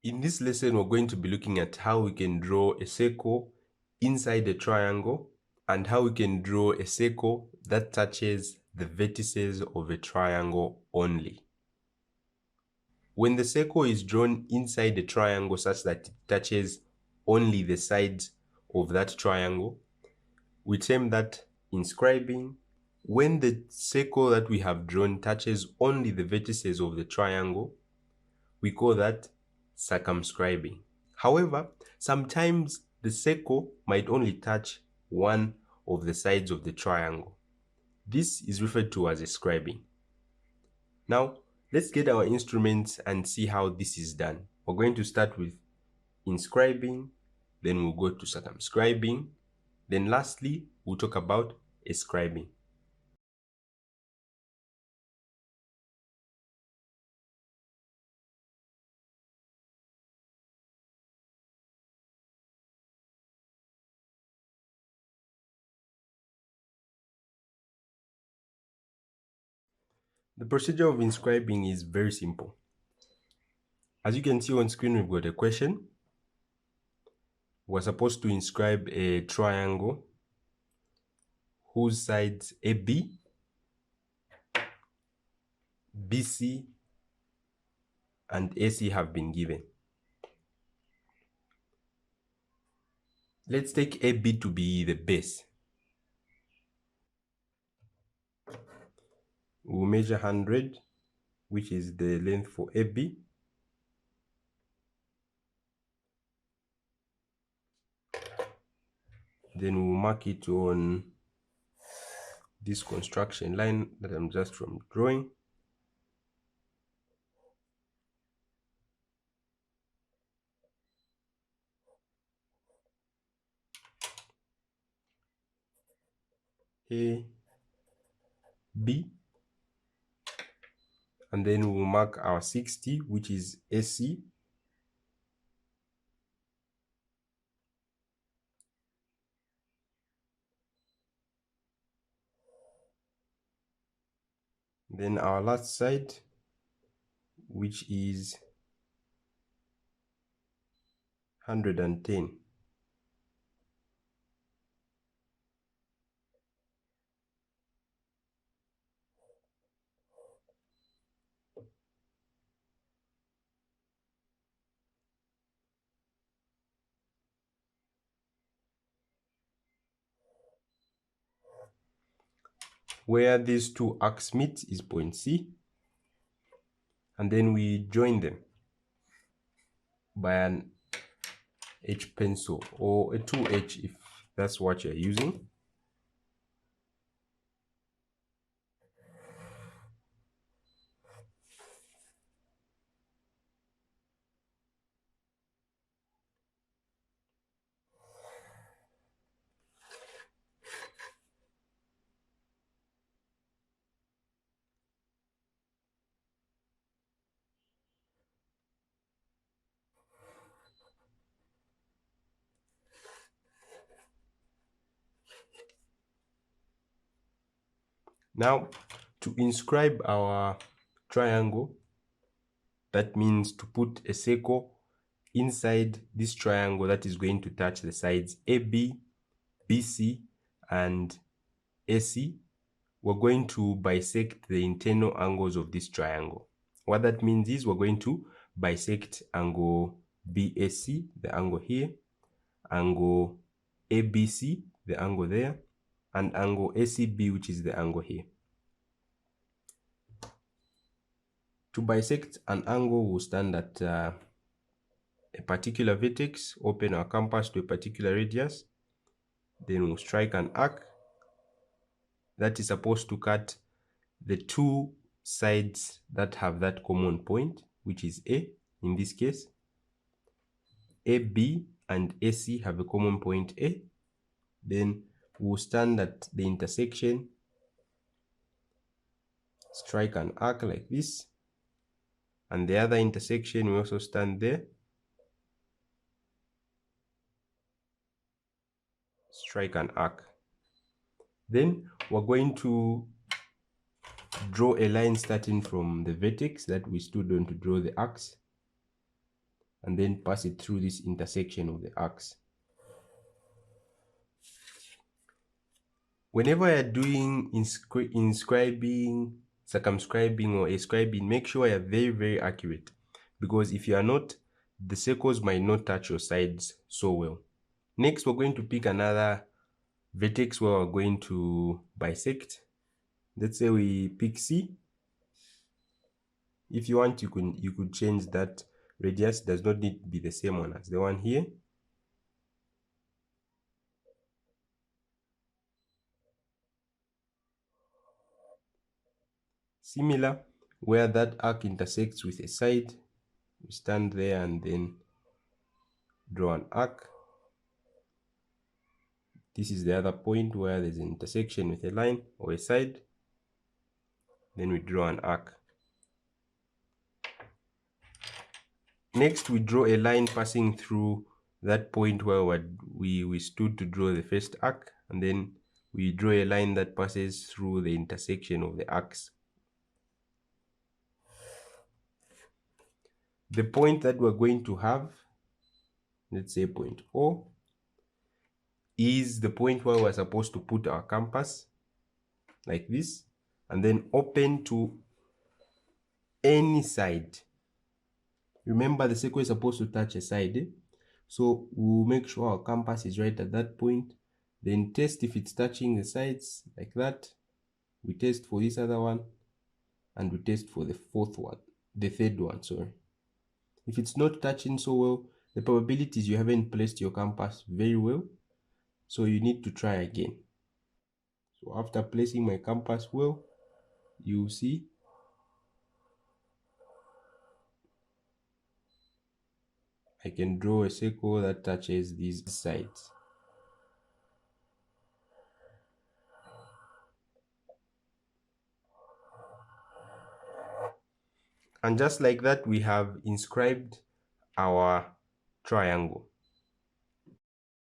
In this lesson, we're going to be looking at how we can draw a circle inside a triangle and how we can draw a circle that touches the vertices of a triangle only. When the circle is drawn inside the triangle such that it touches only the sides of that triangle, we term that inscribing. When the circle that we have drawn touches only the vertices of the triangle, we call that circumscribing. However, sometimes the circle might only touch one of the sides of the triangle. This is referred to as inscribing. Now, let's get our instruments and see how this is done. We're going to start with inscribing, then we'll go to circumscribing, then lastly, we'll talk about inscribing. The procedure of inscribing is very simple. As you can see on screen, we've got a question. We're supposed to inscribe a triangle whose sides AB, BC, and AC have been given. Let's take AB to be the base. We'll measure 100, which is the length for AB. Then we'll mark it on this construction line that I'm just from drawing. A, B, and then we'll mark our 60, which is AC. Then our last side, which is 110. Where these two arcs meet is point C, and then we join them by an H pencil or a 2H if that's what you're using. Now, to inscribe our triangle, that means to put a circle inside this triangle that is going to touch the sides AB, BC, and AC. We're going to bisect the internal angles of this triangle. What that means is we're going to bisect angle BAC, the angle here, angle ABC, the angle there, and angle ACB, which is the angle here. To bisect an angle, we'll stand at a particular vertex, open our compass to a particular radius, then we'll strike an arc that is supposed to cut the two sides that have that common point, which is A in this case. AB and AC have a common point A. Then we'll stand at the intersection, strike an arc like this, and the other intersection we also stand there, strike an arc. Then we're going to draw a line starting from the vertex that we stood on to draw the arcs, and then pass it through this intersection of the arcs. Whenever you're doing inscribing, circumscribing, or ascribing, make sure you're very accurate, because if you are not, the circles might not touch your sides so well. Next, we're going to pick another vertex where we're going to bisect. Let's say we pick C. If you want, you could change that radius. It does not need to be the same one as the one here. Similar, where that arc intersects with a side, we stand there and then draw an arc. This is the other point where there's an intersection with a line or a side. Then we draw an arc. Next, we draw a line passing through that point where we stood to draw the first arc, and then we draw a line that passes through the intersection of the arcs. The point that we're going to have, let's say point O, is the point where we're supposed to put our compass, like this, and then open to any side. Remember, the circle is supposed to touch a side, so we'll make sure our compass is right at that point, then test if it's touching the sides, like that. We test for this other one, and we test for the third one, sorry. If it's not touching so well, the probability is you haven't placed your compass very well, so you need to try again. So after placing my compass well, you see I can draw a circle that touches these sides. And just like that, we have inscribed our triangle.